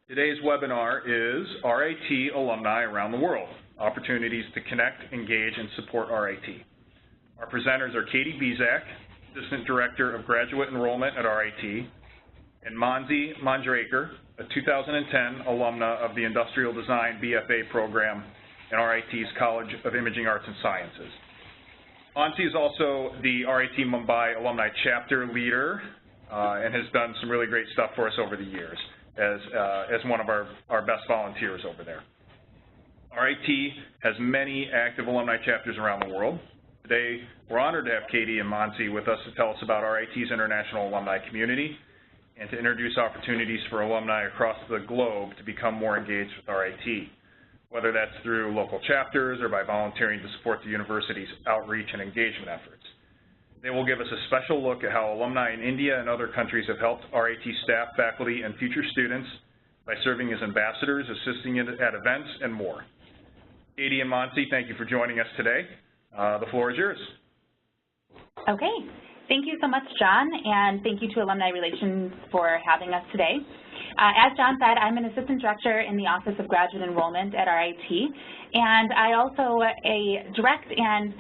Today's webinar is RIT Alumni Around the World, Opportunities to Connect, Engage, and Support RIT. Our presenters are Katie Beczak, Assistant Director of Graduate Enrollment at RIT, and Manasi Manjrekar, a 2010 alumna of the Industrial Design BFA program in RIT's College of Imaging Arts and Sciences. Manasi is also the RIT Mumbai Alumni Chapter leader and has done some really great stuff for us over the years as one of our best volunteers over there. RIT has many active alumni chapters around the world. Today, we're honored to have Katie and Manasi with us to tell us about RIT's international alumni community and to introduce opportunities for alumni across the globe to become more engaged with RIT, whether that's through local chapters or by volunteering to support the university's outreach and engagement efforts. They will give us a special look at how alumni in India and other countries have helped RIT staff, faculty, and future students by serving as ambassadors, assisting at events, and more. Katie and Manasi, thank you for joining us today. The floor is yours. Okay. Thank you so much, John, and thank you to Alumni Relations for having us today. As John said, I'm an Assistant Director in the Office of Graduate Enrollment at RIT, and I also direct and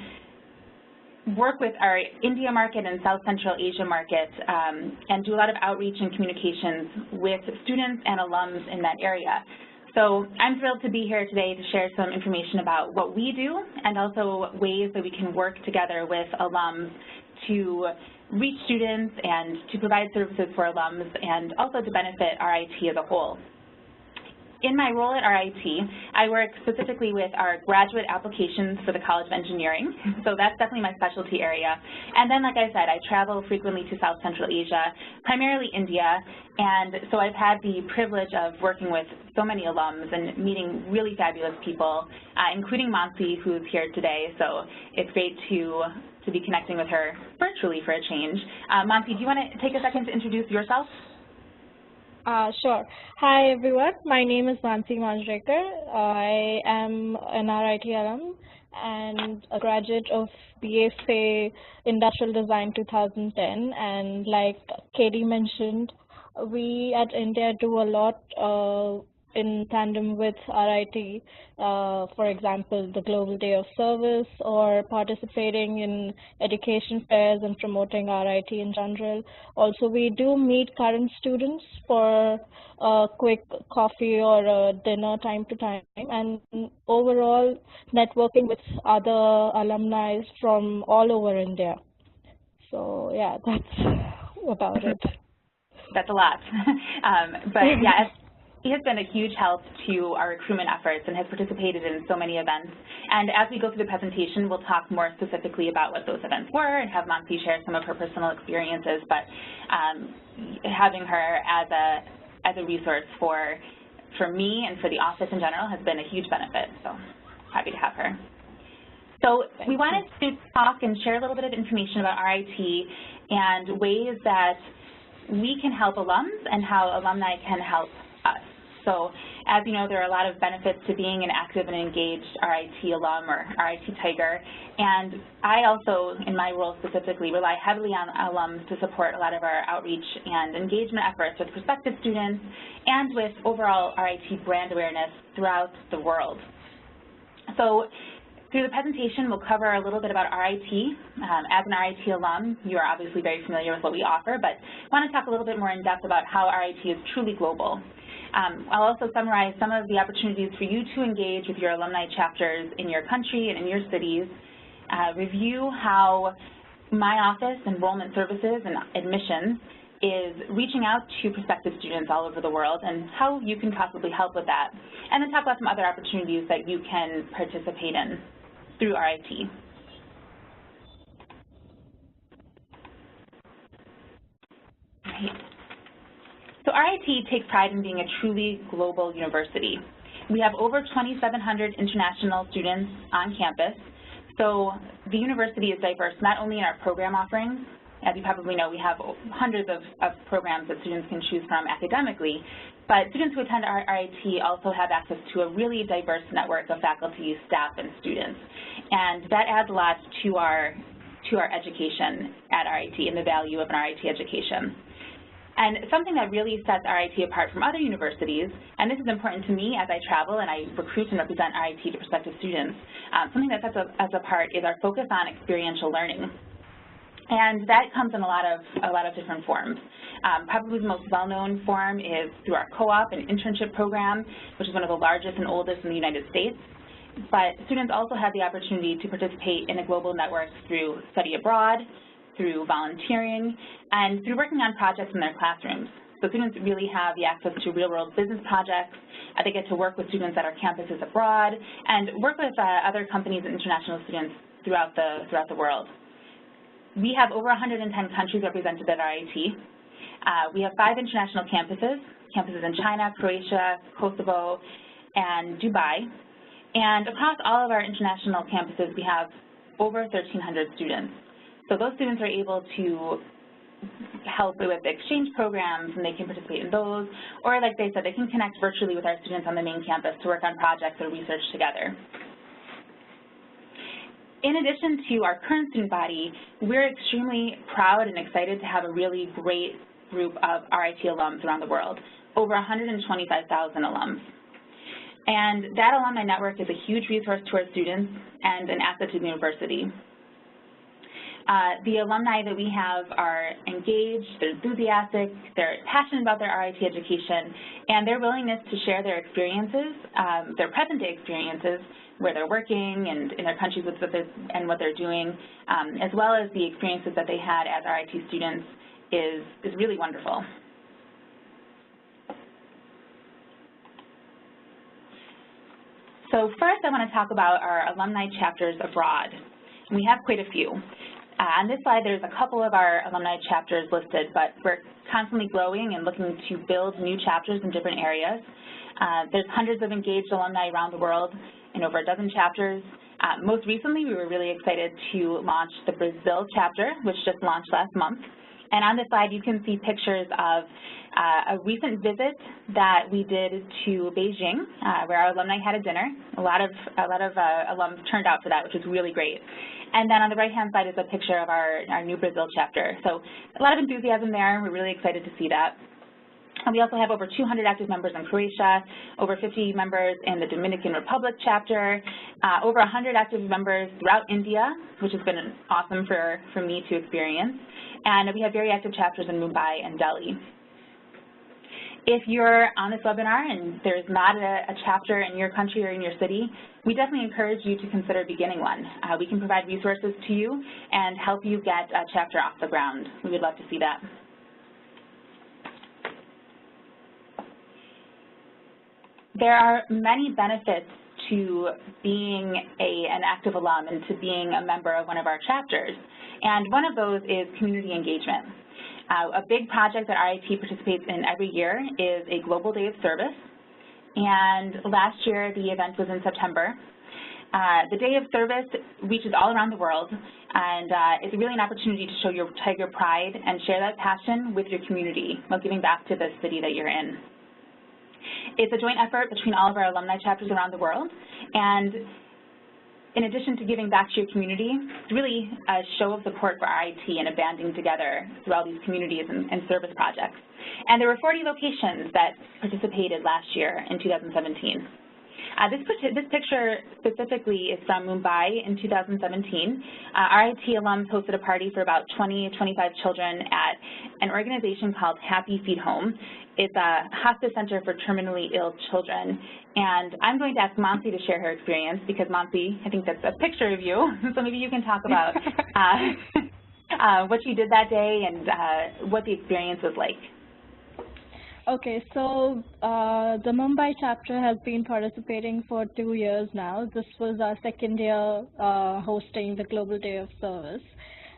work with our India market and South Central Asia market and do a lot of outreach and communications with students and alums in that area. So I'm thrilled to be here today to share some information about what we do and also ways that we can work together with alums to reach students and to provide services for alums and also to benefit RIT as a whole. In my role at RIT, I work specifically with our graduate applications for the College of Engineering, so that's definitely my specialty area. And then, like I said, I travel frequently to South Central Asia, primarily India, and so I've had the privilege of working with so many alums and meeting really fabulous people, including Manasi, who's here today, so it's great to be connecting with her virtually for a change. Manasi, do you want to take a second to introduce yourself? Sure. Hi, everyone. My name is Manasi Manjrekar. I am an RIT alum and a graduate of BFA Industrial Design 2010. And like Katie mentioned, we at India do a lot in tandem with RIT, for example, the Global Day of Service or participating in education fairs and promoting RIT in general. Also, we do meet current students for a quick coffee or a dinner time to time, and overall networking with other alumni from all over India. So yeah, that's about it. That's a lot. But yeah, he has been a huge help to our recruitment efforts and has participated in so many events. And as we go through the presentation, we'll talk more specifically about what those events were and have Manasi share some of her personal experiences. But having her as a resource for me and for the office in general has been a huge benefit. So happy to have her. So we wanted to talk and share a little bit of information about RIT and ways that we can help alums and how alumni can help us. So as you know, there are a lot of benefits to being an active and engaged RIT alum or RIT Tiger. And I also, in my role specifically, rely heavily on alums to support a lot of our outreach and engagement efforts with prospective students and with overall RIT brand awareness throughout the world. So through the presentation, we'll cover a little bit about RIT. As an RIT alum, you are obviously very familiar with what we offer, but I want to talk a little bit more in depth about how RIT is truly global. I'll also summarize some of the opportunities for you to engage with your alumni chapters in your country and in your cities, review how my office, Enrollment Services and Admissions, is reaching out to prospective students all over the world and how you can possibly help with that, and then talk about some other opportunities that you can participate in through RIT. Right. So RIT takes pride in being a truly global university. We have over 2,700 international students on campus, so the university is diverse not only in our program offerings. As you probably know, we have hundreds of programs that students can choose from academically, but students who attend RIT also have access to a really diverse network of faculty, staff, and students, and that adds a lot to our education at RIT and the value of an RIT education. And something that really sets RIT apart from other universities, and this is important to me as I travel and I recruit and represent RIT to prospective students, something that sets us apart is our focus on experiential learning. And that comes in a lot of different forms. Probably the most well-known form is through our co-op and internship program, which is one of the largest and oldest in the United States. But students also have the opportunity to participate in a global network through study abroad, through volunteering, and through working on projects in their classrooms. So students really have the access to real-world business projects. They get to work with students at our campuses abroad and work with other companies and international students throughout the world. We have over 110 countries represented at RIT. We have 5 international campuses in China, Croatia, Kosovo, and Dubai. And across all of our international campuses, we have over 1,300 students. So those students are able to help with exchange programs, and they can participate in those, or like they said, they can connect virtually with our students on the main campus to work on projects or research together. In addition to our current student body, we're extremely proud and excited to have a really great group of RIT alums around the world, over 125,000 alums. And that alumni network is a huge resource to our students and an asset to the university. The alumni that we have are engaged, they're enthusiastic, they're passionate about their RIT education, and their willingness to share their experiences, their present-day experiences, where they're working and in their countries and what they're doing, as well as the experiences that they had as RIT students is really wonderful. So first I want to talk about our alumni chapters abroad. We have quite a few. On this slide, there's a couple of our alumni chapters listed, but we're constantly growing and looking to build new chapters in different areas. There's hundreds of engaged alumni around the world in over a dozen chapters. Most recently, we were really excited to launch the Brazil chapter, which just launched last month. And on this slide, you can see pictures of a recent visit that we did to Beijing, where our alumni had a dinner. A lot of alums turned out for that, which was really great. And then on the right-hand side is a picture of our new Brazil chapter. So a lot of enthusiasm there. We're really excited to see that. And we also have over 200 active members in Croatia, over 50 members in the Dominican Republic chapter, over 100 active members throughout India, which has been awesome for me to experience. And we have very active chapters in Mumbai and Delhi. If you're on this webinar and there's not a chapter in your country or in your city, we definitely encourage you to consider beginning one. We can provide resources to you and help you get a chapter off the ground. We would love to see that. There are many benefits to being an active alum and to being a member of one of our chapters. And one of those is community engagement. A big project that RIT participates in every year is a Global Day of Service. And last year, the event was in September. The Day of Service reaches all around the world, and it's really an opportunity to show your Tiger pride and share that passion with your community while giving back to the city that you're in. It's a joint effort between all of our alumni chapters around the world, and in addition to giving back to your community, it's really a show of support for RIT and a banding together through all these communities and service projects. And there were 40 locations that participated last year in 2017. This picture specifically is from Mumbai in 2017. RIT alums hosted a party for about 20, 25 children at an organization called Happy Feet Home. It's a hospice center for terminally ill children. And I'm going to ask Manasi to share her experience because Manasi, I think that's a picture of you, so maybe you can talk about what you did that day and what the experience was like. Okay, so the Mumbai chapter has been participating for 2 years now. This was our second year hosting the Global Day of Service.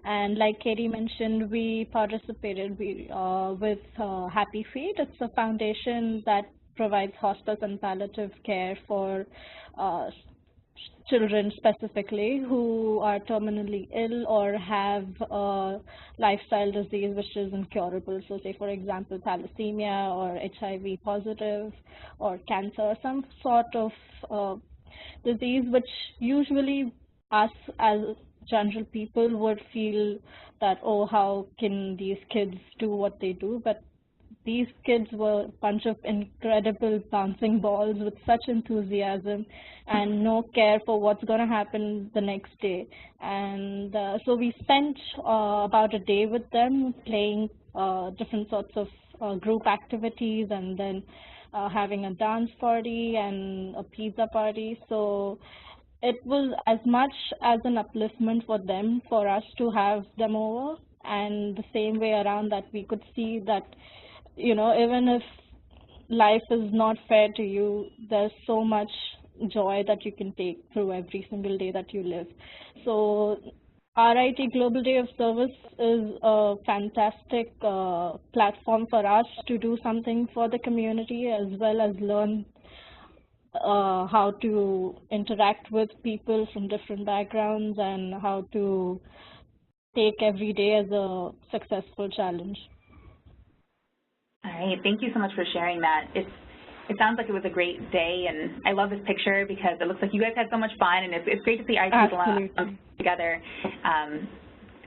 And like Katie mentioned, we participated with Happy Feet. It's a foundation that provides hospice and palliative care for children specifically who are terminally ill or have a lifestyle disease which is incurable. So say, for example, thalassemia or HIV positive or cancer, some sort of disease which usually us as general people would feel that, oh, how can these kids do what they do? But these kids were a bunch of incredible bouncing balls with such enthusiasm and no care for what's going to happen the next day. And so we spent about a day with them playing different sorts of group activities, and then having a dance party and a pizza party. So it was as much as an upliftment for them, for us to have them over, and the same way around that we could see that, you know, even if life is not fair to you, there's so much joy that you can take through every single day that you live. So RIT Global Day of Service is a fantastic platform for us to do something for the community, as well as learn how to interact with people from different backgrounds and how to take every day as a successful challenge. All right, thank you so much for sharing that. It sounds like it was a great day, and I love this picture because it looks like you guys had so much fun, and it's great to see RIT people together,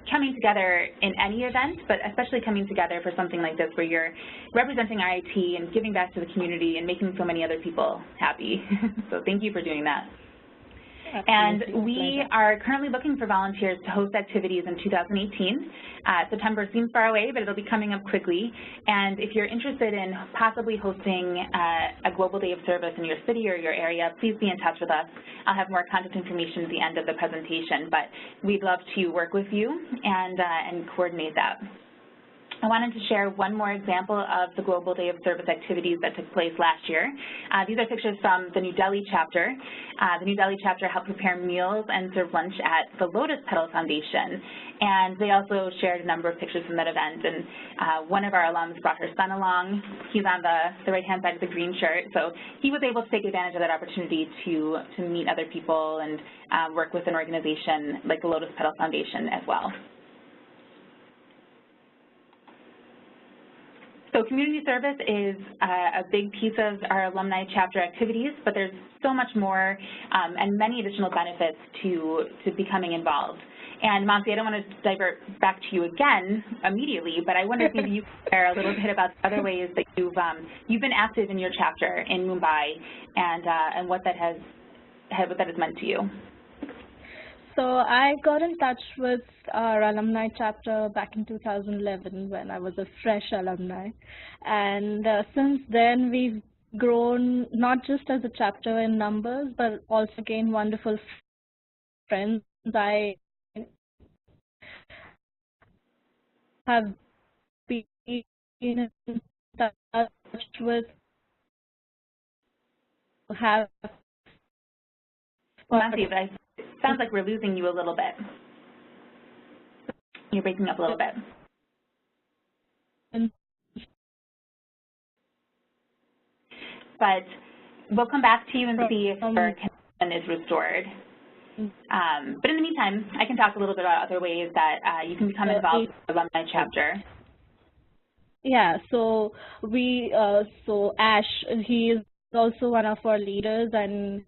coming together in any event, but especially coming together for something like this where you're representing RIT and giving back to the community and making so many other people happy. So thank you for doing that. Absolutely. And we are currently looking for volunteers to host activities in 2018. September seems far away, but it'll be coming up quickly. And if you're interested in possibly hosting a Global Day of Service in your city or your area, please be in touch with us. I'll have more contact information at the end of the presentation, but we'd love to work with you and coordinate that. I wanted to share one more example of the Global Day of Service activities that took place last year. These are pictures from the New Delhi chapter. The New Delhi chapter helped prepare meals and serve lunch at the Lotus Petal Foundation. And they also shared a number of pictures from that event. And one of our alums brought her son along. He's on the right-hand side of the green shirt. So he was able to take advantage of that opportunity to meet other people and work with an organization like the Lotus Petal Foundation as well. So community service is a big piece of our alumni chapter activities, but there's so much more and many additional benefits to becoming involved. And Manasi, I don't want to divert back to you again immediately, but I wonder if maybe you could share a little bit about the other ways that you've been active in your chapter in Mumbai and what that has meant to you. So I got in touch with our alumni chapter back in 2011 when I was a fresh alumni. And since then, we've grown not just as a chapter in numbers, but also gained wonderful friends. I have been in touch with, Manasi, it sounds like we're losing you a little bit. You're breaking up a little bit. But we'll come back to you and see if our connection is restored. But in the meantime, I can talk a little bit about other ways that you can become involved with the alumni chapter. Yeah, so so Ash, he is also one of our leaders, and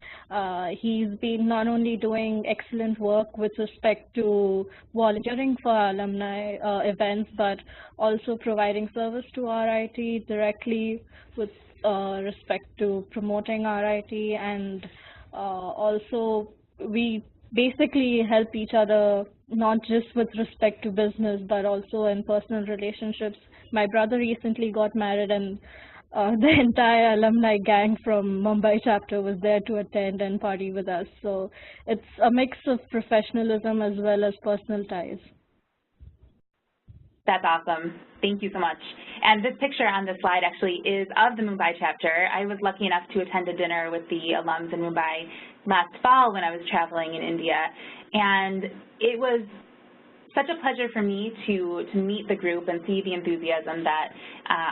he's been not only doing excellent work with respect to volunteering for alumni events, but also providing service to RIT directly with respect to promoting RIT, and also we basically help each other not just with respect to business, but also in personal relationships. My brother recently got married, and the entire alumni gang from Mumbai chapter was there to attend and party with us. So it's a mix of professionalism as well as personal ties. That's awesome. Thank you so much. And this picture on the slide actually is of the Mumbai chapter. I was lucky enough to attend a dinner with the alums in Mumbai last fall when I was traveling in India. And it was such a pleasure for me to meet the group and see the enthusiasm that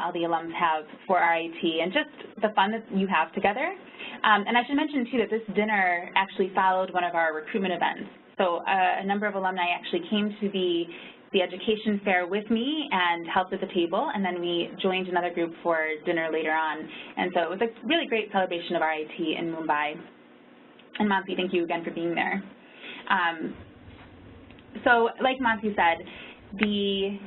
all the alums have for RIT and just the fun that you have together. And I should mention, too, that this dinner actually followed one of our recruitment events. So a number of alumni actually came to the education fair with me and helped at the table, and then we joined another group for dinner later on. And so it was a really great celebration of RIT in Mumbai. And Manasi, thank you again for being there. So like Manasi said, the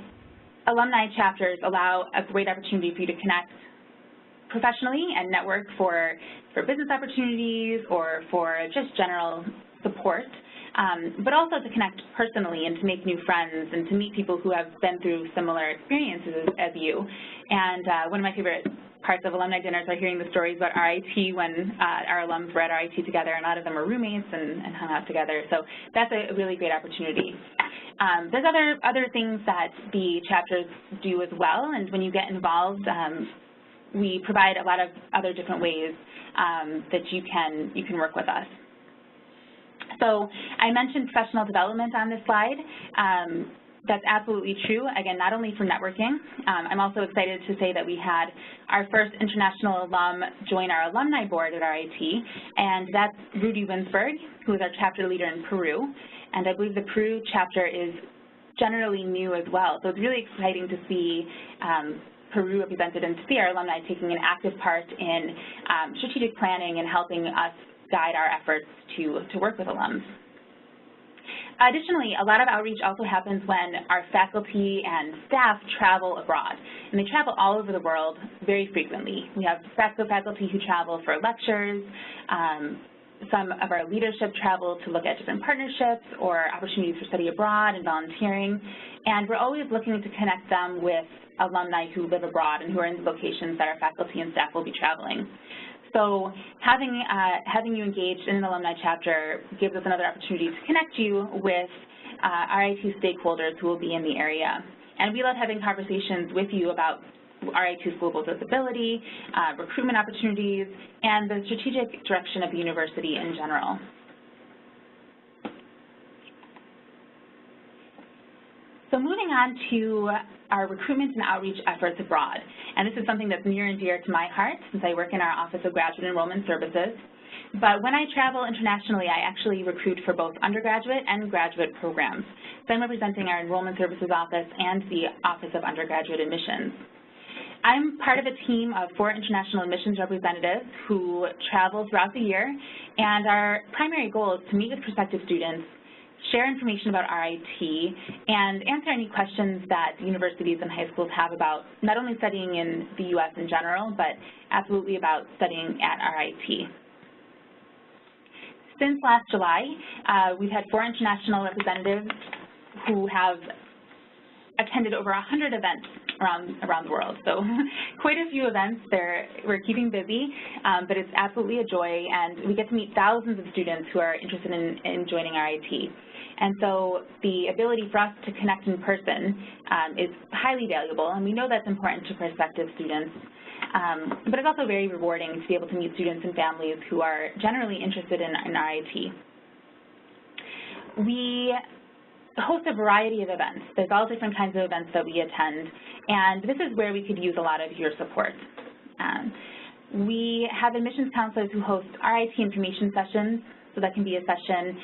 alumni chapters allow a great opportunity for you to connect professionally and network for business opportunities or for just general support, but also to connect personally and to make new friends and to meet people who have been through similar experiences as you. And one of my favorite parts of alumni dinners are hearing the stories about RIT when our alums were at RIT together, and a lot of them were roommates and hung out together. So that's a really great opportunity. There's other things that the chapters do as well, and when you get involved, we provide a lot of other different ways that you can work with us. So I mentioned professional development on this slide. That's absolutely true, again, not only for networking. I'm also excited to say that we had our first international alum join our alumni board at RIT, and that's Rudy Winsberg, who is our chapter leader in Peru. And I believe the Peru chapter is generally new as well. So it's really exciting to see Peru represented and to see our alumni taking an active part in strategic planning and helping us guide our efforts to work with alums. Additionally, a lot of outreach also happens when our faculty and staff travel abroad, and they travel all over the world very frequently. We have faculty who travel for lectures, some of our leadership travel to look at different partnerships or opportunities for study abroad and volunteering, and we're always looking to connect them with alumni who live abroad and who are in the locations that our faculty and staff will be traveling. So having you engaged in an alumni chapter gives us another opportunity to connect you with RIT stakeholders who will be in the area. And we love having conversations with you about RIT's global visibility, recruitment opportunities, and the strategic direction of the university in general. So moving on to our recruitment and outreach efforts abroad. And this is something that's near and dear to my heart since I work in our Office of Graduate Enrollment Services. But when I travel internationally, I actually recruit for both undergraduate and graduate programs. So I'm representing our Enrollment Services Office and the Office of Undergraduate Admissions. I'm part of a team of 4 international admissions representatives who travel throughout the year, and our primary goal is to meet with prospective students, share information about RIT, and answer any questions that universities and high schools have about not only studying in the U.S. in general, but absolutely about studying at RIT. Since last July, we've had 4 international representatives who have attended over 100 events around the world. So quite a few events. We're keeping busy, but it's absolutely a joy, and we get to meet thousands of students who are interested in joining RIT. And so the ability for us to connect in person is highly valuable, and we know that's important to prospective students. But it's also very rewarding to be able to meet students and families who are generally interested in RIT. We host a variety of events. There's all different kinds of events that we attend, and this is where we could use a lot of your support. We have admissions counselors who host RIT information sessions, so that can be a session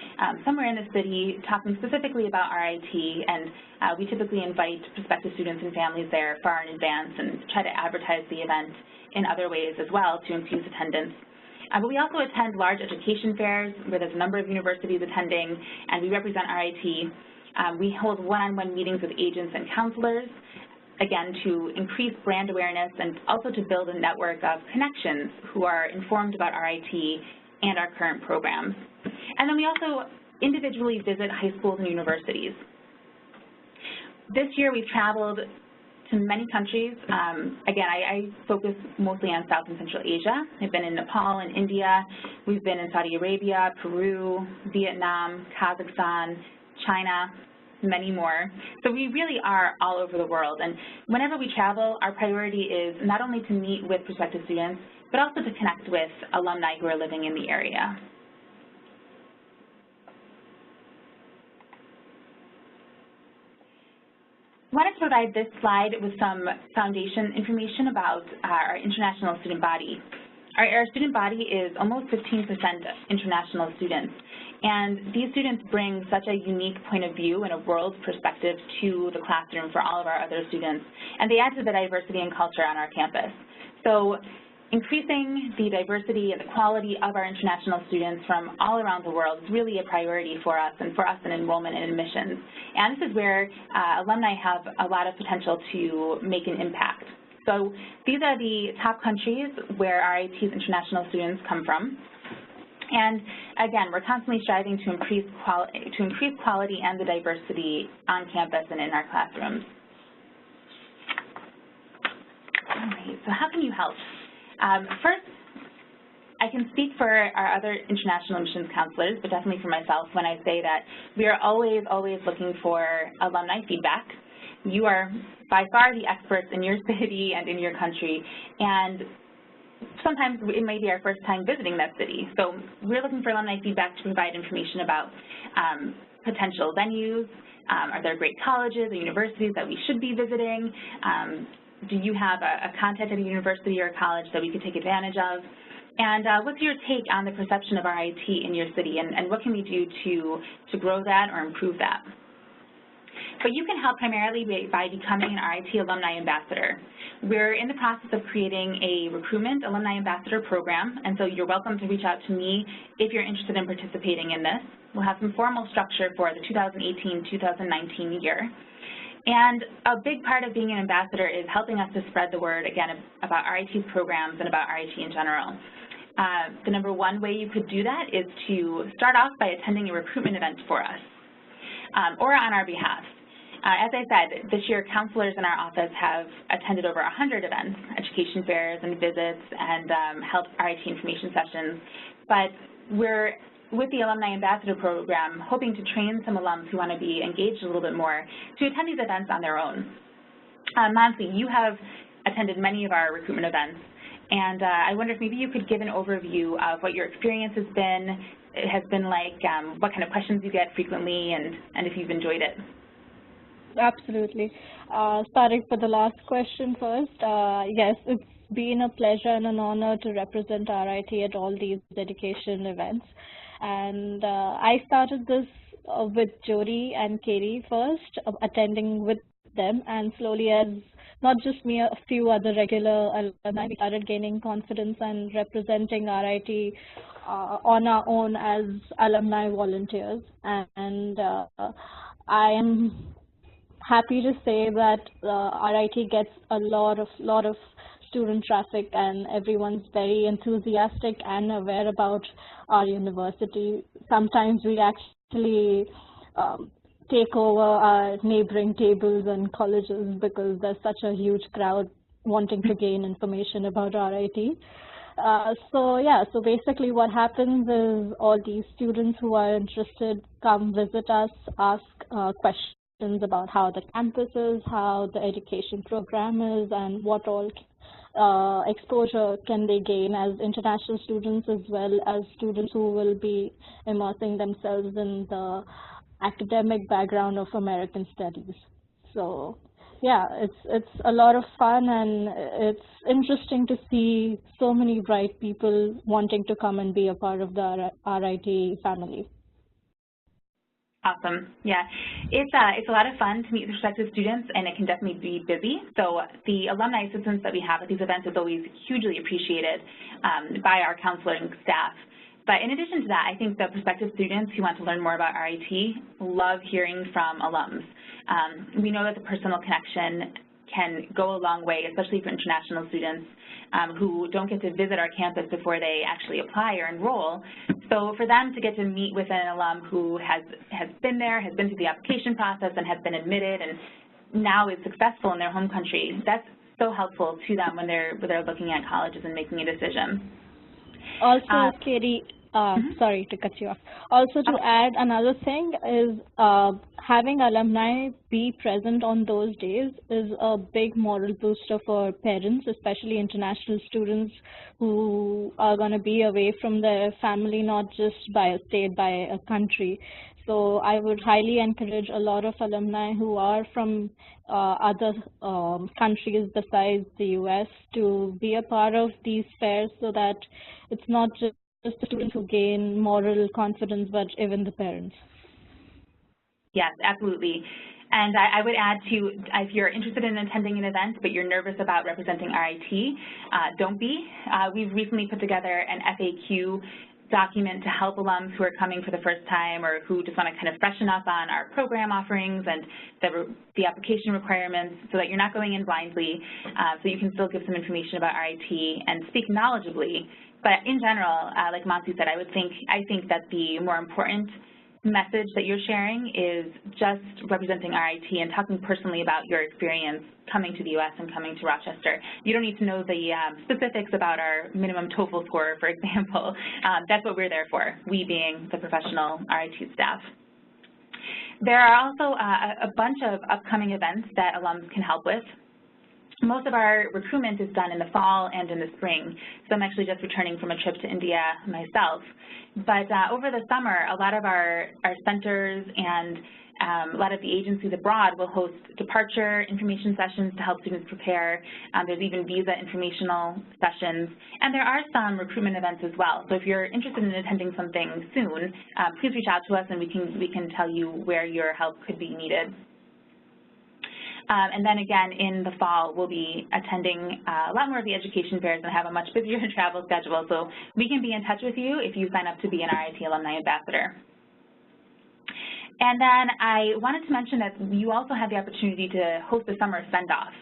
somewhere in the city talking specifically about RIT, and we typically invite prospective students and families there far in advance and try to advertise the event in other ways as well to increase attendance. But we also attend large education fairs where there's a number of universities attending, and we represent RIT. We hold one-on-one meetings with agents and counselors, again, to increase brand awareness and also to build a network of connections who are informed about RIT and our current programs. And then we also individually visit high schools and universities. This year we've traveled to many countries. Again, I focus mostly on South and Central Asia. I've been in Nepal and India. We've been in Saudi Arabia, Peru, Vietnam, Kazakhstan, China, many more. So we really are all over the world. And whenever we travel, our priority is not only to meet with prospective students, but also to connect with alumni who are living in the area. I wanted to provide this slide with some foundation information about our international student body. Our student body is almost 15% international students, and these students bring such a unique point of view and a world perspective to the classroom for all of our other students, and they add to the diversity and culture on our campus. So increasing the diversity and the quality of our international students from all around the world is really a priority for us and for us in enrollment and admissions. And this is where alumni have a lot of potential to make an impact. So these are the top countries where RIT's international students come from. And again, we're constantly striving to increase quality and the diversity on campus and in our classrooms. All right, so how can you help? First, I can speak for our other international admissions counselors, but definitely for myself when I say that we are always, always looking for alumni feedback. You are by far the experts in your city and in your country, and sometimes it may be our first time visiting that city. So we're looking for alumni feedback to provide information about potential venues. Are there great colleges or universities that we should be visiting? Do you have a contact at a university or a college that we could take advantage of? And what's your take on the perception of RIT in your city, and what can we do to grow that or improve that? But you can help primarily by becoming an RIT Alumni Ambassador. We're in the process of creating a Recruitment Alumni Ambassador program, and so you're welcome to reach out to me if you're interested in participating in this. We'll have some formal structure for the 2018-2019 year. And a big part of being an ambassador is helping us to spread the word, again, about RIT's programs and about RIT in general. The number one way you could do that is to start off by attending a recruitment event for us or on our behalf. As I said, this year counselors in our office have attended over 100 events, education fairs and visits, and held RIT information sessions. But we're, with the Alumni Ambassador Program, hoping to train some alums who want to be engaged a little bit more to attend these events on their own. Manasi, you have attended many of our recruitment events, and I wonder if maybe you could give an overview of what your experience has been like, what kind of questions you get frequently, and if you've enjoyed it. Absolutely. Starting with the last question first, yes, it's been a pleasure and an honor to represent RIT at all these dedication events. And I started this with Jody and Katie first, attending with them, and slowly, as not just me, a few other regular alumni, we started gaining confidence and representing RIT on our own as alumni volunteers. And I am happy to say that RIT gets a lot of student traffic, and everyone's very enthusiastic and aware about our university. Sometimes we actually take over our neighboring tables and colleges because there's such a huge crowd wanting to gain information about RIT. So basically what happens is all these students who are interested come visit us, ask questions about how the campus is, how the education program is, and what all exposure can they gain as international students, as well as students who will be immersing themselves in the academic background of American studies. So yeah, it's a lot of fun, and it's interesting to see so many bright people wanting to come and be a part of the RIT family. Awesome. Yeah, it's a lot of fun to meet prospective students, and it can definitely be busy. So the alumni assistance that we have at these events is always hugely appreciated by our counseling staff. But in addition to that, I think the prospective students who want to learn more about RIT love hearing from alums. We know that the personal connection can go a long way, especially for international students who don't get to visit our campus before they actually apply or enroll. So for them to get to meet with an alum who has been there, has been through the application process, and has been admitted, and now is successful in their home country, that's so helpful to them when they're looking at colleges and making a decision. Also, Katie, sorry to cut you off. Also, to add another thing is having alumni be present on those days is a big moral booster for parents, especially international students who are going to be away from their family, not just by a state, by a country. So I would highly encourage a lot of alumni who are from other countries besides the US to be a part of these fairs, so that it's not just the students who gain moral confidence, but even the parents. Yes, absolutely. And I would add to, if you're interested in attending an event but you're nervous about representing RIT, don't be. We've recently put together an FAQ document to help alums who are coming for the first time or who just want to kind of freshen up on our program offerings and the application requirements so that you're not going in blindly, so you can still give some information about RIT and speak knowledgeably. But in general, like Manasi said, I think that the more important message that you're sharing is just representing RIT and talking personally about your experience coming to the U.S. and coming to Rochester. You don't need to know the specifics about our minimum TOEFL score, for example. That's what we're there for, we being the professional RIT staff. There are also a bunch of upcoming events that alums can help with. Most of our recruitment is done in the fall and in the spring, so I'm actually just returning from a trip to India myself. But over the summer, a lot of our centers and a lot of the agencies abroad will host departure information sessions to help students prepare. There's even visa informational sessions, and there are some recruitment events as well. So if you're interested in attending something soon, please reach out to us and we can tell you where your help could be needed. And then again, in the fall, we'll be attending a lot more of the education fairs and have a much busier travel schedule. So we can be in touch with you if you sign up to be an RIT Alumni Ambassador. And then I wanted to mention that you also have the opportunity to host a summer send-off.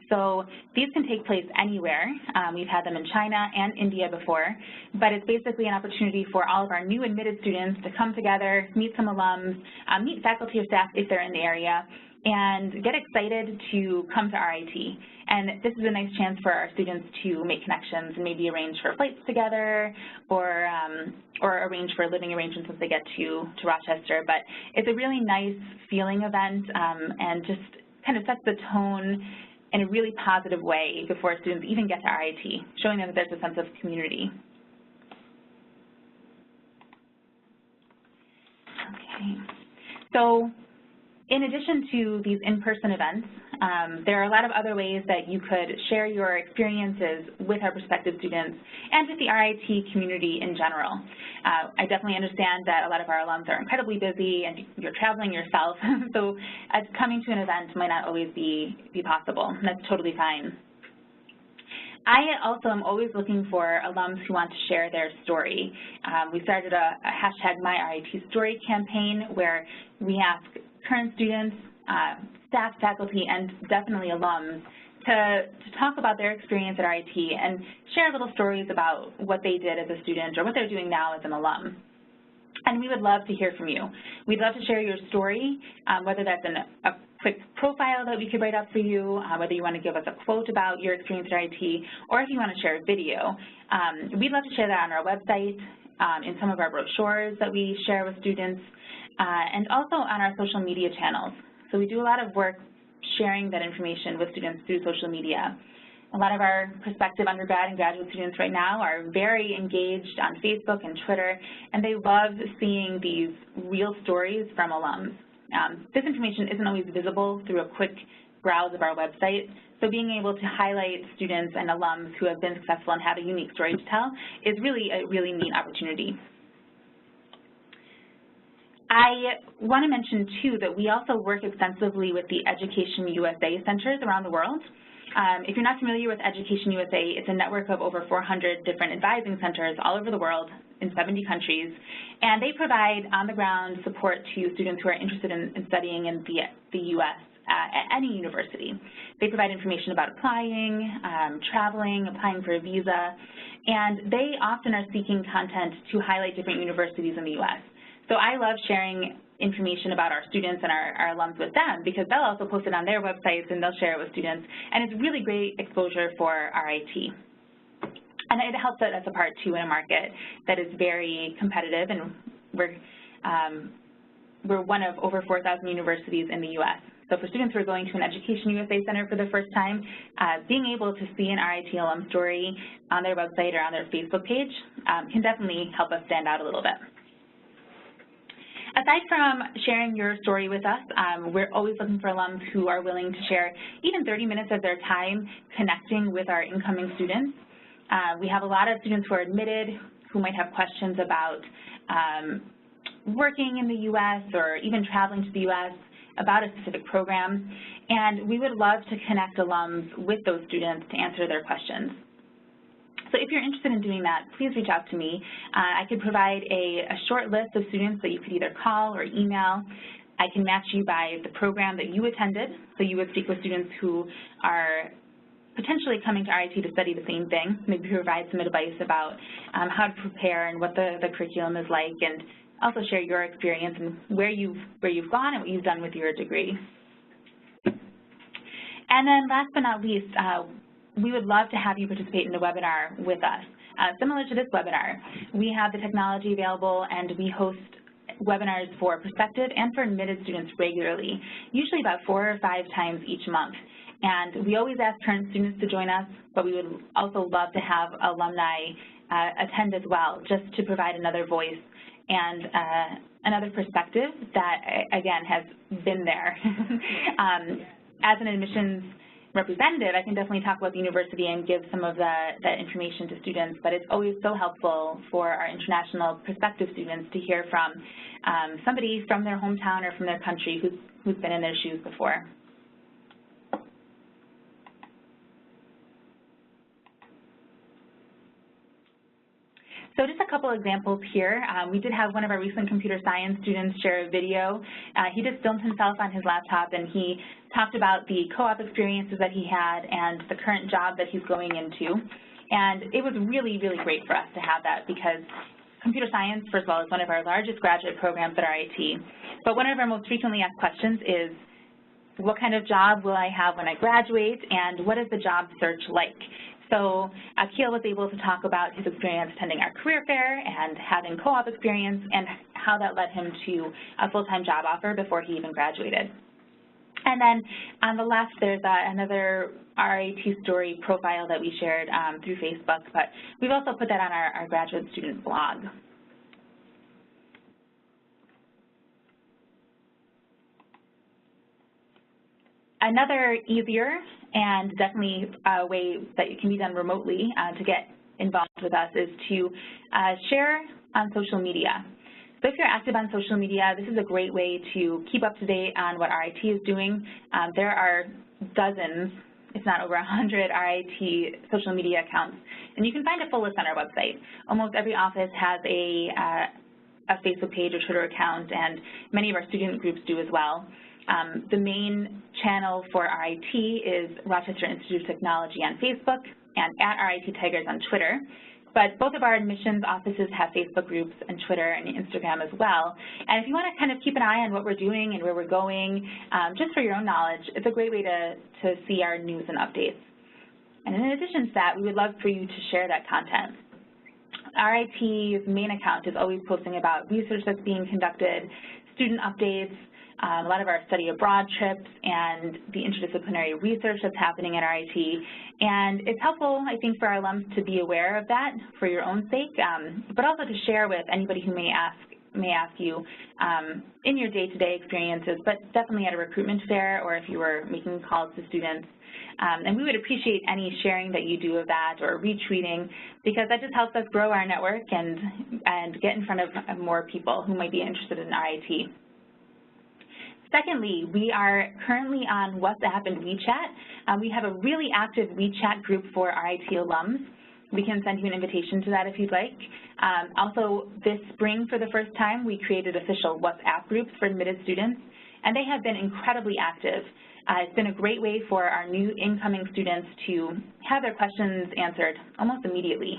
So these can take place anywhere. We've had them in China and India before, but it's basically an opportunity for all of our new admitted students to come together, meet some alums, meet faculty or staff if they're in the area, and get excited to come to RIT. And this is a nice chance for our students to make connections and maybe arrange for flights together or arrange for living arrangements once they get to Rochester. But it's a really nice feeling event and just kind of sets the tone in a really positive way before students even get to RIT, showing them that there's a sense of community. Okay. So in addition to these in-person events, there are a lot of other ways that you could share your experiences with our prospective students and with the RIT community in general. I definitely understand that a lot of our alums are incredibly busy and you're traveling yourself, so coming to an event might not always be possible, and that's totally fine. I also am always looking for alums who want to share their story. We started a hashtag #MyRITStory campaign where we ask current students, staff, faculty, and definitely alums to talk about their experience at RIT and share little stories about what they did as a student or what they're doing now as an alum. And we would love to hear from you. We'd love to share your story, whether that's in a quick profile that we could write up for you, whether you want to give us a quote about your experience at RIT, or if you want to share a video. We'd love to share that on our website, in some of our brochures that we share with students, and also on our social media channels. So we do a lot of work sharing that information with students through social media. A lot of our prospective undergrad and graduate students right now are very engaged on Facebook and Twitter, and they love seeing these real stories from alums. This information isn't always visible through a quick browse of our website, so being able to highlight students and alums who have been successful and have a unique story to tell is really a really neat opportunity. I want to mention, too, that we also work extensively with the Education USA centers around the world. If you're not familiar with Education USA, it's a network of over 400 different advising centers all over the world in 70 countries, and they provide on-the-ground support to students who are interested in studying in the U.S. At any university. They provide information about applying, traveling, applying for a visa, and they often are seeking content to highlight different universities in the U.S. So I love sharing information about our students and our alums with them because they'll also post it on their websites and they'll share it with students, and it's really great exposure for RIT. And it helps set us apart, too, in a market that is very competitive, and we're one of over 4,000 universities in the U.S. So for students who are going to an Education USA center for the first time, being able to see an RIT alum story on their website or on their Facebook page can definitely help us stand out a little bit. Aside from sharing your story with us, we're always looking for alums who are willing to share even 30 minutes of their time connecting with our incoming students. We have a lot of students who are admitted who might have questions about working in the U.S. or even traveling to the U.S., about a specific program, and we would love to connect alums with those students to answer their questions. So if you're interested in doing that, please reach out to me. I could provide a short list of students that you could either call or email. I can match you by the program that you attended, so you would speak with students who are potentially coming to RIT to study the same thing, maybe provide some advice about how to prepare and what the curriculum is like, and also share your experience and where you've gone and what you've done with your degree. And then last but not least, we would love to have you participate in a webinar with us. Similar to this webinar, we have the technology available and we host webinars for prospective and for admitted students regularly, usually about 4 or 5 times each month. And we always ask current students to join us, but we would also love to have alumni attend as well, just to provide another voice and another perspective that, again, has been there. As an admissions representative, I can definitely talk about the university and give some of that information to students, but it's always so helpful for our international prospective students to hear from somebody from their hometown or from their country who's been in their shoes before. So just a couple examples here. We did have one of our recent computer science students share a video. He just filmed himself on his laptop, and he talked about the co-op experiences that he had and the current job that he's going into. And it was really, really great for us to have that because computer science, first of all, is one of our largest graduate programs at RIT. But one of our most frequently asked questions is, what kind of job will I have when I graduate, and what is the job search like? So Akil was able to talk about his experience attending our career fair and having co-op experience and how that led him to a full-time job offer before he even graduated. And then on the left, there's another RIT story profile that we shared through Facebook, but we've also put that on our graduate student blog. Another easier and definitely a way that it can be done remotely to get involved with us is to share on social media. So if you're active on social media, this is a great way to keep up to date on what RIT is doing. There are dozens, if not over 100 RIT social media accounts, and you can find a full list on our website. Almost every office has a Facebook page or Twitter account, and many of our student groups do as well. The main channel for RIT is Rochester Institute of Technology on Facebook and at RIT Tigers on Twitter. But both of our admissions offices have Facebook groups and Twitter and Instagram as well. And if you want to kind of keep an eye on what we're doing and where we're going, just for your own knowledge, it's a great way to see our news and updates. And in addition to that, we would love for you to share that content. RIT's main account is always posting about research that's being conducted, student updates, a lot of our study abroad trips, and the interdisciplinary research that's happening at RIT. And it's helpful, I think, for our alums to be aware of that for your own sake, but also to share with anybody who may ask you in your day-to-day experiences, but definitely at a recruitment fair or if you were making calls to students. And we would appreciate any sharing that you do of that or retweeting, because that just helps us grow our network and get in front of more people who might be interested in RIT. Secondly, we are currently on WhatsApp and WeChat. We have a really active WeChat group for RIT alums. We can send you an invitation to that if you'd like. Also, this spring, for the first time, we created official WhatsApp groups for admitted students, and they have been incredibly active. It's been a great way for our new incoming students to have their questions answered almost immediately.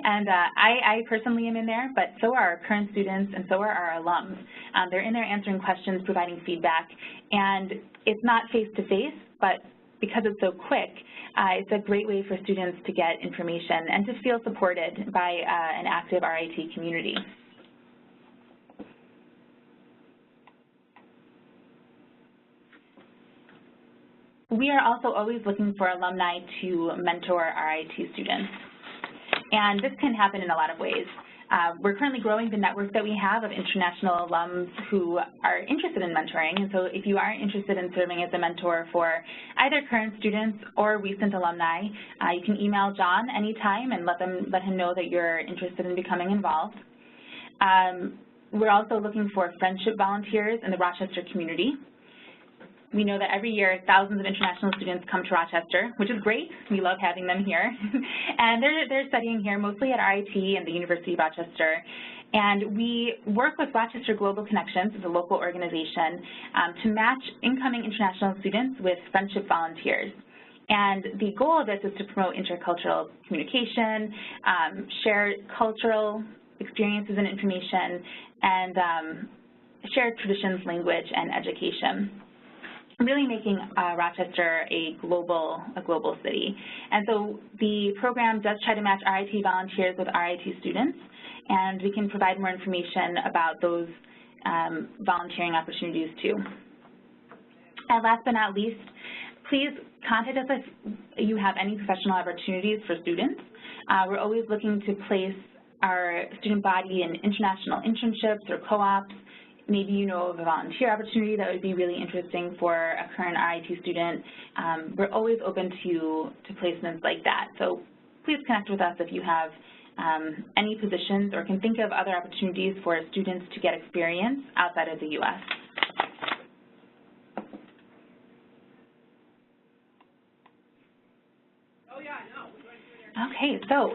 And I personally am in there, but so are our current students and so are our alums. They're in there answering questions, providing feedback, and it's not face-to-face, but because it's so quick, it's a great way for students to get information and to feel supported by an active RIT community. We are also always looking for alumni to mentor RIT students, and this can happen in a lot of ways. We're currently growing the network that we have of international alums who are interested in mentoring, and so if you are interested in serving as a mentor for either current students or recent alumni, you can email John anytime and let him know that you're interested in becoming involved. We're also looking for friendship volunteers in the Rochester community. We know that every year thousands of international students come to Rochester, which is great. We love having them here. And they're studying here mostly at RIT and the University of Rochester. And we work with Rochester Global Connections, as a local organization, to match incoming international students with friendship volunteers. And the goal of this is to promote intercultural communication, share cultural experiences and information, and share traditions, language, and education, really making Rochester a global city. And so the program does try to match RIT volunteers with RIT students, and we can provide more information about those volunteering opportunities too. And last but not least, please contact us if you have any professional opportunities for students. We're always looking to place our student body in international internships or co-ops. Maybe you know of a volunteer opportunity that would be really interesting for a current RIT student. We're always open to placements like that. So please connect with us if you have any positions or can think of other opportunities for students to get experience outside of the U.S. Okay, so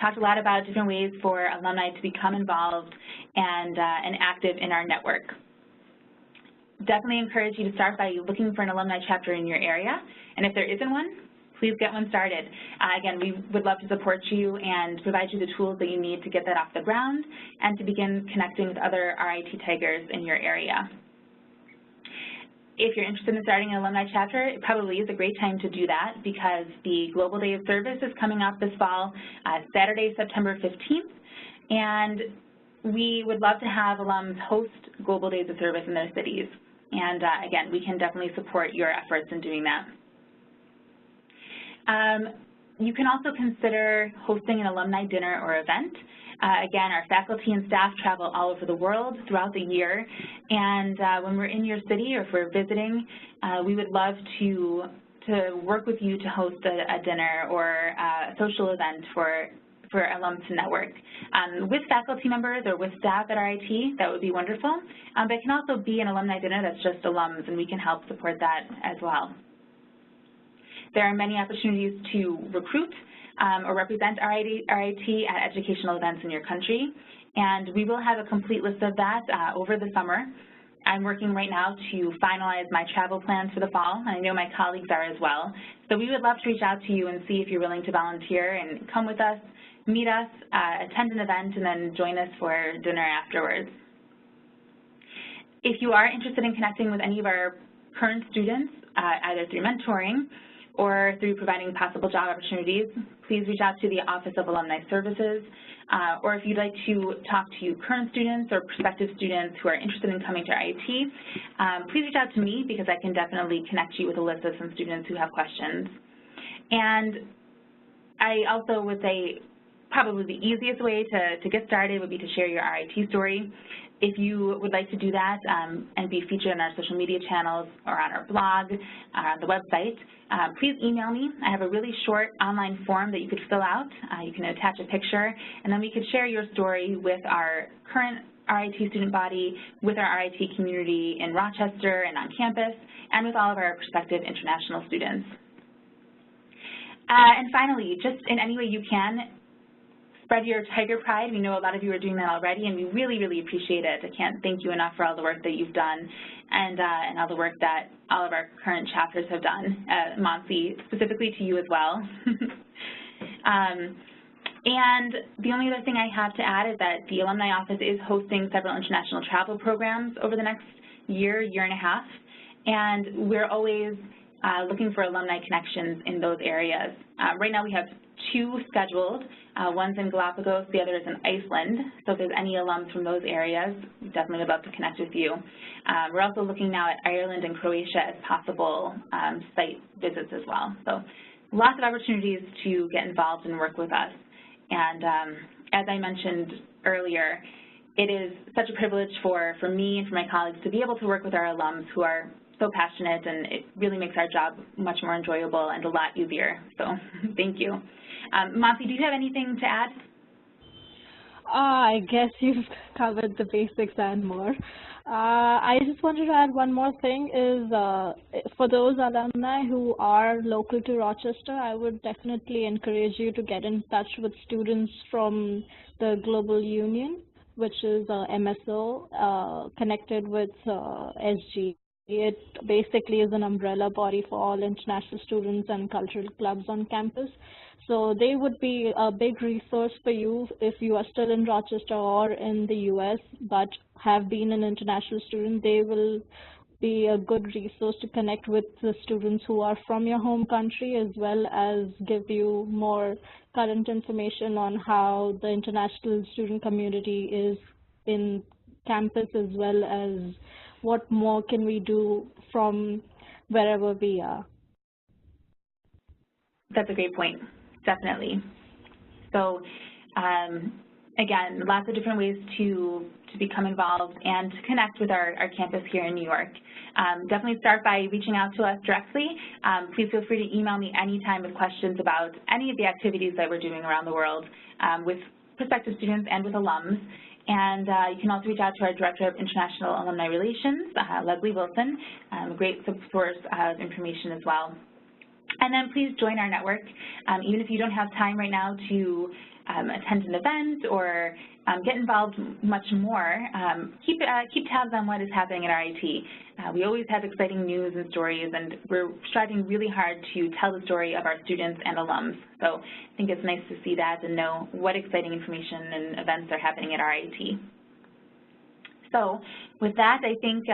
talked a lot about different ways for alumni to become involved and active in our network. Definitely encourage you to start by looking for an alumni chapter in your area, and if there isn't one, please get one started. Again, we would love to support you and provide you the tools that you need to get that off the ground and to begin connecting with other RIT Tigers in your area. If you're interested in starting an alumni chapter, it probably is a great time to do that because the Global Day of Service is coming up this fall, Saturday, September 15th, and we would love to have alums host Global Days of Service in their cities. And again, we can definitely support your efforts in doing that. You can also consider hosting an alumni dinner or event. Again, our faculty and staff travel all over the world throughout the year, and when we're in your city or if we're visiting, we would love to work with you to host a dinner or a social event for alums to network. With faculty members or with staff at RIT, that would be wonderful, but it can also be an alumni dinner that's just alums, and we can help support that as well. There are many opportunities to recruit or represent RIT at educational events in your country, and we will have a complete list of that over the summer. I'm working right now to finalize my travel plans for the fall, and I know my colleagues are as well. So we would love to reach out to you and see if you're willing to volunteer and come with us, meet us, attend an event, and then join us for dinner afterwards. If you are interested in connecting with any of our current students, either through mentoring or through providing possible job opportunities, please reach out to the Office of Alumni Services, or if you'd like to talk to current students or prospective students who are interested in coming to RIT, please reach out to me because I can definitely connect you with a list of some students who have questions. And I also would say probably the easiest way to get started would be to share your RIT story. If you would like to do that and be featured on our social media channels or on our blog, on the website, please email me. I have a really short online form that you could fill out. You can attach a picture, and then we could share your story with our current RIT student body, with our RIT community in Rochester and on campus, and with all of our prospective international students. And finally, just in any way you can, spread your Tiger Pride. We know a lot of you are doing that already, and we really, really appreciate it. I can't thank you enough for all the work that you've done and all the work that all of our current chapters have done. Manasi, specifically to you as well. And the only other thing I have to add is that the Alumni Office is hosting several international travel programs over the next year, year and a half, and we're always looking for alumni connections in those areas. Right now we have 2 scheduled. One's in Galapagos, the other is in Iceland. So if there's any alums from those areas, we definitely would love to connect with you. We're also looking now at Ireland and Croatia as possible site visits as well. So lots of opportunities to get involved and work with us. And as I mentioned earlier, it is such a privilege for me and for my colleagues to be able to work with our alums who are so passionate, and it really makes our job much more enjoyable and a lot easier. So thank you. Manasi, do you have anything to add? I guess you've covered the basics and more. I just wanted to add one more thing is for those alumni who are local to Rochester, I would definitely encourage you to get in touch with students from the Global Union, which is MSO, connected with SG. It basically is an umbrella body for all international students and cultural clubs on campus. So they would be a big resource for you if you are still in Rochester or in the US, but have been an international student. They will be a good resource to connect with the students who are from your home country, as well as give you more current information on how the international student community is in campus, as well as what more can we do from wherever we are. That's a great point, definitely. So again, lots of different ways to become involved and to connect with our campus here in New York. Definitely start by reaching out to us directly. Please feel free to email me anytime with questions about any of the activities that we're doing around the world with prospective students and with alums. And you can also reach out to our Director of International Alumni Relations, Leslie Wilson, a great source of information as well. And then please join our network. Even if you don't have time right now to attend an event or get involved much more, keep tabs on what is happening at RIT. We always have exciting news and stories, and we're striving really hard to tell the story of our students and alums. So I think it's nice to see that and know what exciting information and events are happening at RIT. So with that, I think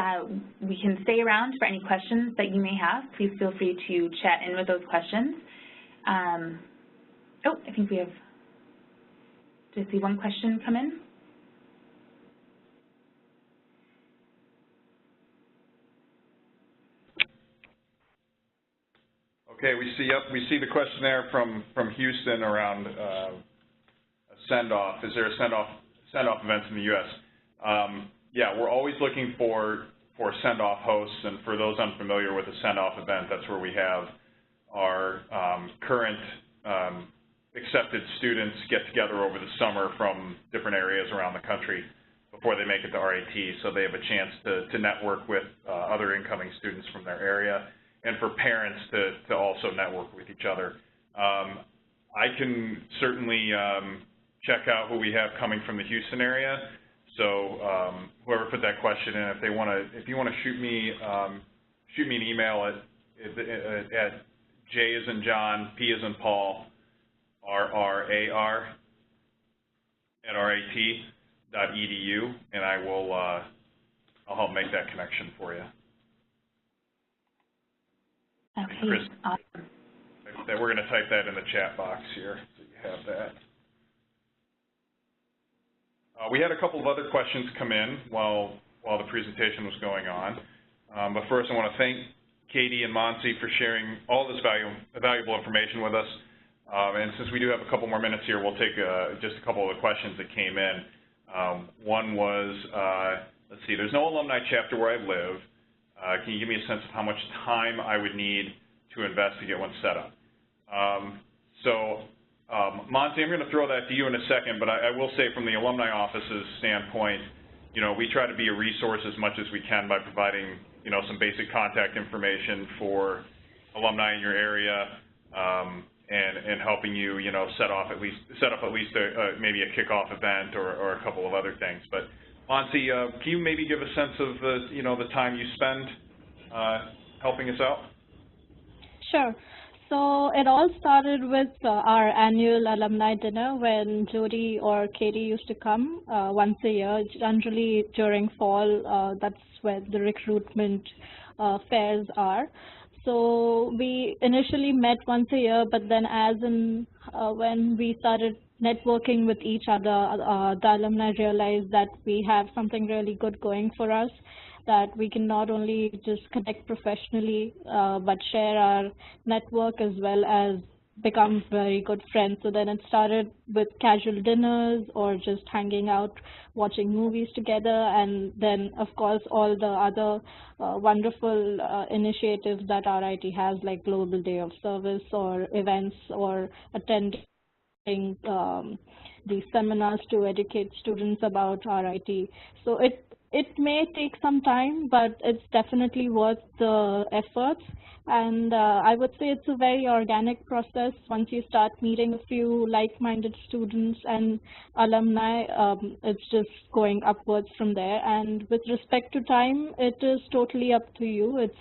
we can stay around for any questions that you may have. Please feel free to chat in with those questions. Oh, I think we have, did I see one question come in? Okay, we see the question there from Houston around a send-off. Is there a send-off events in the U.S.? Yeah, we're always looking for send-off hosts, and for those unfamiliar with a send-off event, that's where we have our current accepted students get together over the summer from different areas around the country before they make it to RIT, so they have a chance to network with other incoming students from their area, and for parents to also network with each other. I can certainly check out who we have coming from the Houston area. So whoever put that question in, if you want to shoot me an email at J as in John, P as in Paul, RRAR at RIT.edu, and I'll help make that connection for you. Okay, Chris, awesome. We're going to type that in the chat box here, so you have that. We had a couple of other questions come in while the presentation was going on. But first, I want to thank Katie and Manasi for sharing all this valuable information with us. And since we do have a couple more minutes here, we'll take just a couple of the questions that came in. One was, let's see, there's no alumni chapter where I live. Can you give me a sense of how much time I would need to invest to get one set up? Manasi, I'm going to throw that to you in a second, but I will say from the alumni office's standpoint, we try to be a resource as much as we can by providing, some basic contact information for alumni in your area, and helping you, set up at least maybe a kickoff event or a couple of other things. But Manasi, can you maybe give a sense of the time you spend helping us out? Sure. So it all started with our annual alumni dinner when Jody or Katie used to come once a year, generally during fall. That's where the recruitment fairs are. So we initially met once a year, but then when we started networking with each other, the alumni realized that we have something really good going for us, that we can not only just connect professionally, but share our network as well as become very good friends. So then it started with casual dinners or just hanging out, watching movies together, and then, of course, all the other wonderful initiatives that RIT has, like Global Day of Service or events or attending the seminars to educate students about RIT. So it It may take some time, but it's definitely worth the efforts. And I would say it's a very organic process. Once you start meeting a few like-minded students and alumni, it's just going upwards from there. And with respect to time, it is totally up to you. It's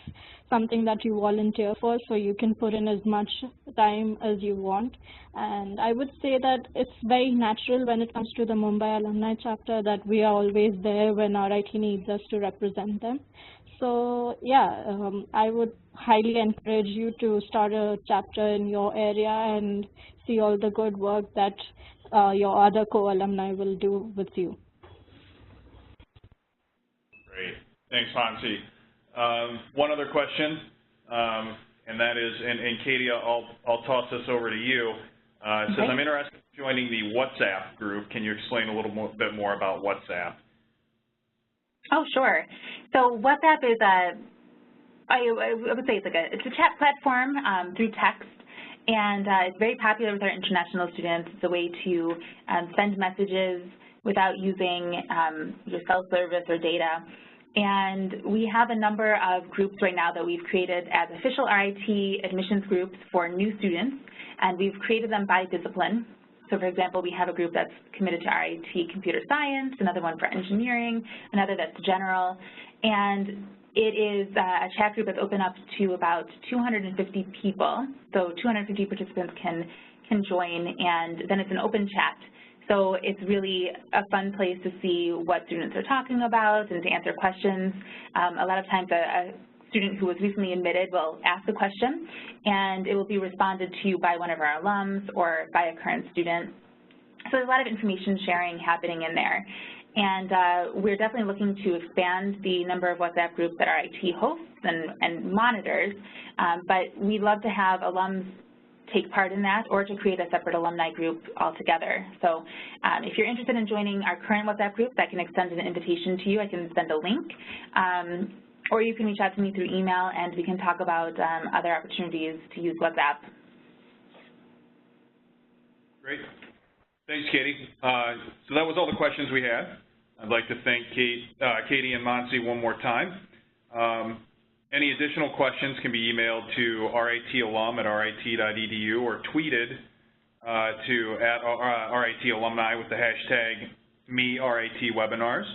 something that you volunteer for, so you can put in as much time as you want. And I would say that it's very natural when it comes to the Mumbai Alumni Chapter that we are always there when RIT needs us to represent them. So yeah, I would highly encourage you to start a chapter in your area and see all the good work that your other co-alumni will do with you. Great. Thanks, Mansi. One other question, and that is, and Katie, I'll toss this over to you. It says, I'm interested in joining the WhatsApp group. Can you explain a little bit more about WhatsApp? Oh, sure. So WhatsApp is I would say it's a chat platform through text, and it's very popular with our international students. It's a way to send messages without using your cell service or data. And we have a number of groups right now that we've created as official RIT admissions groups for new students, and we've created them by discipline. So, for example, we have a group that's committed to RIT computer science, another one for engineering, another that's general, and it is a chat group that's open up to about 250 people. So 250 participants can join, and then it's an open chat. So it's really a fun place to see what students are talking about and to answer questions. A lot of times a student who was recently admitted will ask a question, and it will be responded to by one of our alums or by a current student. So there's a lot of information sharing happening in there. And we're definitely looking to expand the number of WhatsApp groups that RIT hosts and monitors, but we'd love to have alums take part in that or to create a separate alumni group altogether. So if you're interested in joining our current WhatsApp group, I can extend an invitation to you. I can send a link. Or you can reach out to me through email, and we can talk about other opportunities to use WhatsApp. Great. Thanks, Katie. So that was all the questions we had. I'd like to thank Katie and Mansi one more time. Any additional questions can be emailed to ritalum@rit.edu or tweeted to @RITalumni with the hashtag #MeRITWebinars,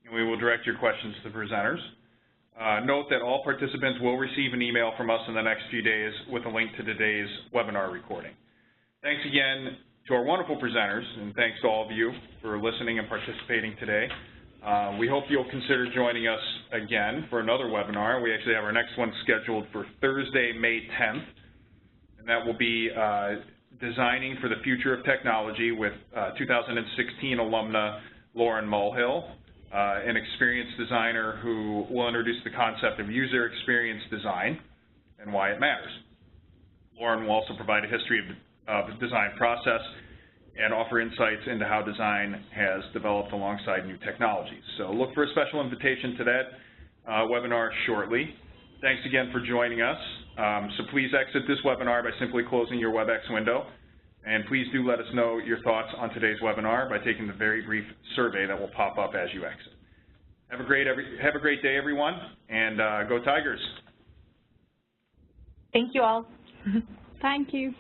and we will direct your questions to the presenters. Note that all participants will receive an email from us in the next few days with a link to today's webinar recording. Thanks again to our wonderful presenters, and thanks to all of you for listening and participating today. We hope you'll consider joining us again for another webinar. We actually have our next one scheduled for Thursday, May 10th, and that will be Designing for the Future of Technology with 2016 alumna Lauren Mulhill, an experienced designer who will introduce the concept of user experience design and why it matters. Lauren will also provide a history of the design process and offer insights into how design has developed alongside new technologies. So look for a special invitation to that webinar shortly. Thanks again for joining us. So please exit this webinar by simply closing your WebEx window. And please do let us know your thoughts on today's webinar by taking the very brief survey that will pop up as you exit. Have a great day, everyone, and go Tigers. Thank you all. Thank you.